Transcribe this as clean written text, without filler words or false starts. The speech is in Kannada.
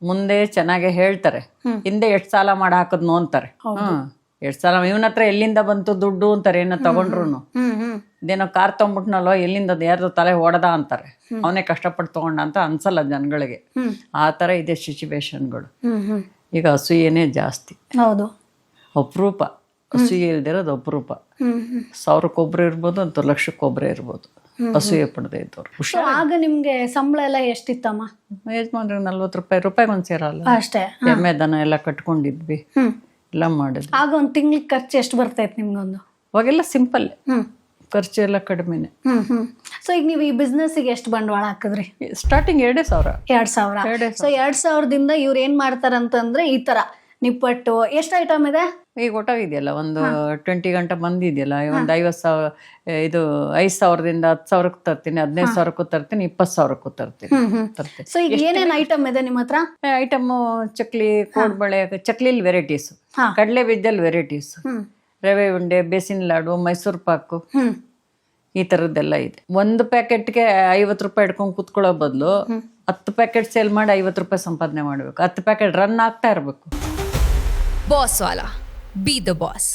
ಮುಂದೆ ಚೆನ್ನಾಗೆ ಹೇಳ್ತಾರೆ. ಹಿಂದೆ ಎಷ್ಟು ಸಾಲ ಮಾಡಿ ಹಾಕದ್ನು ಅಂತಾರೆ. ಎಷ್ಟು ಸಾಲ ಇವನ ಹತ್ರ ಎಲ್ಲಿಂದ ಬಂತು ದುಡ್ಡು ಅಂತಾರೆ. ಏನೋ ತಗೊಂಡ್ರು ಇದೇನೋ ಕಾರ್ ತಗೊಂಡ್ಬಿಟ್ನಲ್ವ ಎಲ್ಲಿಂದ ಯಾರ್ದು ತಲೆ ಹೊಡೆದ ಅಂತಾರೆ. ಅವನೇ ಕಷ್ಟಪಟ್ಟು ತಗೊಂಡ ಅಂತ ಅನ್ಸಲ್ಲ ಜನಗಳಿಗೆ. ಆ ಥರ ಇದೆ ಸಿಚುವೇಶನ್ಗಳು. ಈಗ ಅಸೂಯೆನೇ ಜಾಸ್ತಿ. ಹೌದು, ಅಪರೂಪ. ಅಸೂಯೆ ಇಲ್ದಿರೋದು ಅಪರೂಪ. 1000ಕ್ಕೊಬ್ರು ಇರ್ಬೋದು, 1 ಲಕ್ಷಕ್ಕೊಬ್ರೇ ಇರ್ಬೋದು ಅಸೂಯೆ ಪಡೆದೇ ಇದ್ದವ್ರು. ಆಗ ನಿಮ್ಗೆ ಸಂಬಳ ಎಲ್ಲ ಎಷ್ಟಿತ್ತಮ್ಮ? ಯಜಮಾನ್ರಿಗೆ 40 ರೂಪಾಯಿ ಒಂದು ಸೇರಲ್ಲ ಅಷ್ಟೇ. ಎಮ್ಮೆ ದನ ಎಲ್ಲ ಕಟ್ಕೊಂಡಿದ್ವಿ, ಎಲ್ಲ ಮಾಡಿದ್ವಿ. ಆಗ ಒಂದು ತಿಂಗ್ಳಿಗೆ ಖರ್ಚು ಎಷ್ಟು ಬರ್ತೈತೆ ನಿಮ್ಗೊಂದು? ಅವಾಗೆಲ್ಲ ಸಿಂಪಲ್, ಖರ್ಚು ಎಲ್ಲ ಕಡಿಮೆನೆ. ಸೊ ಈಗ ನೀವು ಈ ಬಿಸ್ನೆಸ್ಸಿಗೆ ಎಷ್ಟು ಬಂಡವಾಳ ಹಾಕಿದ್ರಿ? ಸ್ಟಾರ್ಟಿಂಗ್ 2,000. 2,000. ಸೊ 2,000ದಿಂದ ಇವ್ರು ಏನ್ ಮಾಡ್ತಾರಂತಂದ್ರೆ ಈ ತರ ನಿಪ್ಪಟ್ಟು ಎಷ್ಟು ಐಟಮ್ ಇದೆ ಈಗ ಒಟ್ಟಾಗಿದೆಯಲ್ಲ, ಒಂದು 20 ಗಂಟೆ ಬಂದಿದೆಯಲ್ಲ. ಒಂದು 50,000 ಇದು 5,000ದಿಂದ 10,000ಕ್ಕೂ ತರ್ತೀನಿ, 15,000ಕ್ಕೂ ತರ್ತೀನಿ, 20,000ಕ್ಕೂ ತರ್ತೀನಿ. ಸೊ ಈಗ ಏನೇನ್ ಐಟಮ್ ಇದೆ ನಿಮ್ಮ ಹತ್ರ? ಐಟಮು ಚಕ್ಲಿ, ಕೋಡ್ಬಳೆ, ಚಕ್ಲಿಲಿ ವೆರೈಟೀಸ್, ಕಡಲೆ ಬೀಜದಲ್ಲಿ ವೆರೈಟೀಸ್, ರವೆ ಉಂಡೆ, ಬೇಸಿನ್ ಲಾಡು, ಮೈಸೂರು ಪಾಕು, ಈ ಥರದ್ದೆಲ್ಲ ಇದೆ. ಒಂದು ಪ್ಯಾಕೆಟ್ಗೆ 50 ರೂಪಾಯಿ ಇಟ್ಕೊಂಡು ಕೂತ್ಕೊಳ್ಳೋ ಬದಲು 10 ಪ್ಯಾಕೆಟ್ ಸೇಲ್ ಮಾಡಿ 50 ರೂಪಾಯಿ ಸಂಪಾದನೆ ಮಾಡಬೇಕು. 10 ಪ್ಯಾಕೆಟ್ ರನ್ ಆಗ್ತಾ ಇರಬೇಕು. Boss Vala, B the boss.